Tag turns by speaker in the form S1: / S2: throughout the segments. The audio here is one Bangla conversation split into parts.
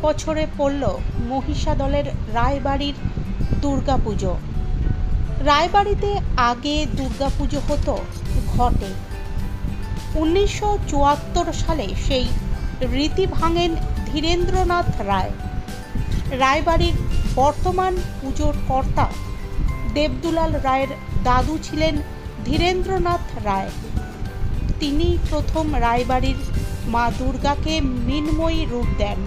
S1: বছরে পড়ল মহিষাদলের রায়বাড়ির দুর্গাপুজো। রায়বাড়িতে আগে দুর্গাপুজো হতো ঘটে। 1974 সালে সেই রীতি ভাঙেন ধীরেন্দ্রনাথ রায়। রায়বাড়ির বর্তমান পুজোর কর্তা দেবদুলাল রায়ের দাদু ছিলেন ধীরেন্দ্রনাথ রায়। তিনি প্রথম রায়বাড়ির মা দুর্গাকে মৃন্ময়ী রূপ দেন।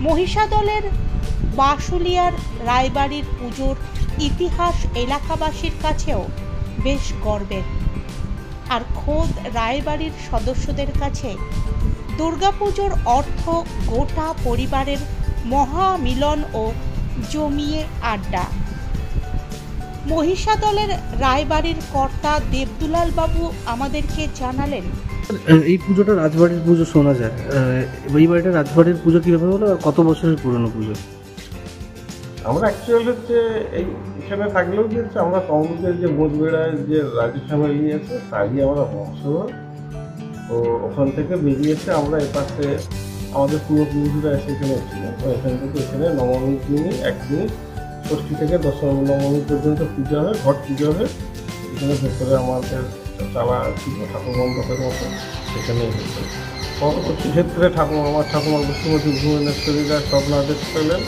S1: মহিষাদলের বাসুলিয়ার রায়বাড়ির পুজোর ইতিহাস এলাকাবাসীর কাছেও বেশ গর্বের। আর খোদ রায়বাড়ির সদস্যদের কাছে দুর্গাপুজোর অর্থ গোটা পরিবারের মহামিলন ও জমিয়ে আড্ডা। মহিষাদলের রায়বাড়ির কর্তা দেবদুলাল বাবু আমাদেরকে জানালেন,
S2: এই পুজোটা রাজবাড়ির পুজো শোনা যায়। এই বাড়িটা রাজবাড়ির পুজো কীভাবে হলো আর কত বছরের পুরনো পুজো?
S3: আমরা অ্যাকচুয়ালি হচ্ছে এখানে থাকলেও কি হচ্ছে আমরা তমলুকের যে বোঝবেড়ায় যে রাজু ফ্যামিলি আছে তারই আমরা বংশধর। তো ওখান থেকে বেরিয়েছে আমরা এপাশে আমাদের পূর্বপুরুষরা এসে এখানে ছিল। তো এখান থেকে এখানে নবমীর দিনই একদিন ষষ্ঠী থেকে দশমী নবমী পর্যন্ত পুজো হয়, ঘট পুজো হয়। এখানে ভেতরে আমাদের চালা ছিল ঠাকুর মণ্ডপের মতো, সেখানে হয়েছে। পরবর্তী ক্ষেত্রে আমার ঠাকুমা বসুমতী ভুবনেশ্বরীরা স্বপ্নাদেশ পেলেন,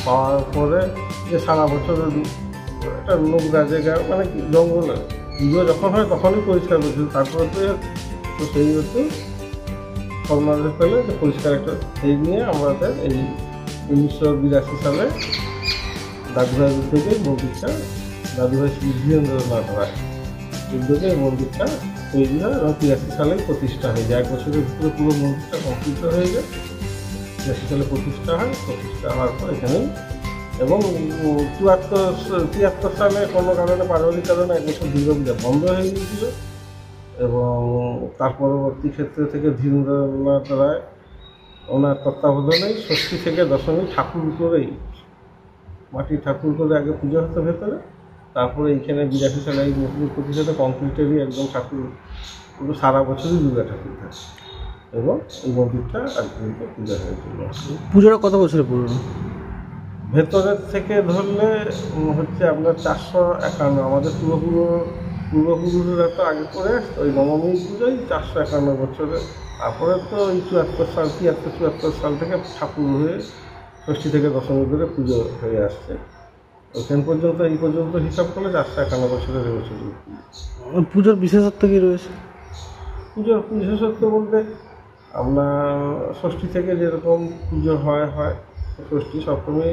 S3: পাওয়ার পরে যে সারা বছর একটা নোংরা জায়গা মানে কি জঙ্গলে পুজো যখন হয় তখনই পরিষ্কার করছিল। তারপরে তো সেই হচ্ছে স্বপ্নাদেশ পেলে যে পরিষ্কার একটা সেই নিয়ে আমাদের এই 1982 সালে দাদুভাই থেকে মন্দিরটা দাদুভাই শ্রী ধীরেন্দ্রনাথ রায় উদ্যোগে এই মন্দিরটা তৈরি হয় এবং 83 সালেই প্রতিষ্ঠা হয়ে যায়। 1 বছরের ভিতরে পুরো মন্দিরটা কমপ্লিট হয়ে যায়। 83 সালে প্রতিষ্ঠা হয়। প্রতিষ্ঠা হওয়ার পর এখানে এবং 73 সালে কোনো কারণে পারিবারিক কারণে 1 বছর দুর্গাপূজা বন্ধ হয়ে গিয়েছিল এবং তার পরবর্তী ক্ষেত্রে থেকে ধীরেন্দ্রনাথ রায় ওনার তত্ত্বাবধানেই ষষ্ঠী থেকে দশমী ঠাকুর করেই মাটির ঠাকুর করে আগে পুজো হতো ভেতরে। তারপরে এইখানে 82 সালে এই মন্দির প্রতিষ্ঠাতে কমপ্লিটেরই একদম ঠাকুর পুরো সারা বছরই দুর্গা ঠাকুর থাকে এবং এই মন্দিরটা একদিন পূজা হয়েছিল।
S2: পুজোটা কত বছরের পুরনো?
S3: ভেতরের থেকে ধরলে হচ্ছে আপনার 451। আমাদের পূর্বপুরুষরা তো আগে করে ওই নবমী পুজোই 451 বছরে। তারপরে তো ওই 74 সাল থেকে ঠাকুর হয়ে ষষ্ঠী থেকে দশমী ধরে পুজো হয়ে আসছে। ওখান পর্যন্ত এই পর্যন্ত হিসাব করলে 451 বছরের বছর।
S2: পুজোর বিশেষত্ব কী রয়েছে?
S3: পুজোর বিশেষত্ব বলতে আপনার ষষ্ঠী থেকে যেরকম পুজো হয় ষষ্ঠী সপ্তমী,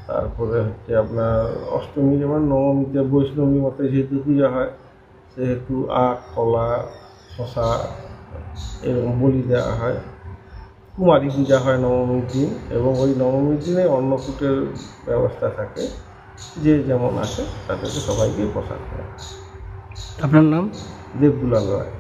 S3: তারপরে হচ্ছে আপনার অষ্টমী, যেমন নবমীতে বৈষ্ণবী মতে যেহেতু পুজো হয় সেহেতু আখ কলা শশা এরকম বলি দেওয়া হয়। কুমারী পূজা হয় নবমীর দিন এবং ওই নবমীর দিনে অন্নকূটের ব্যবস্থা থাকে। যে যেমন আছে তাদেরকে সবাইকে প্রসাদ দেয়।
S2: আপনার নাম?
S3: দেবদুলাল রায়।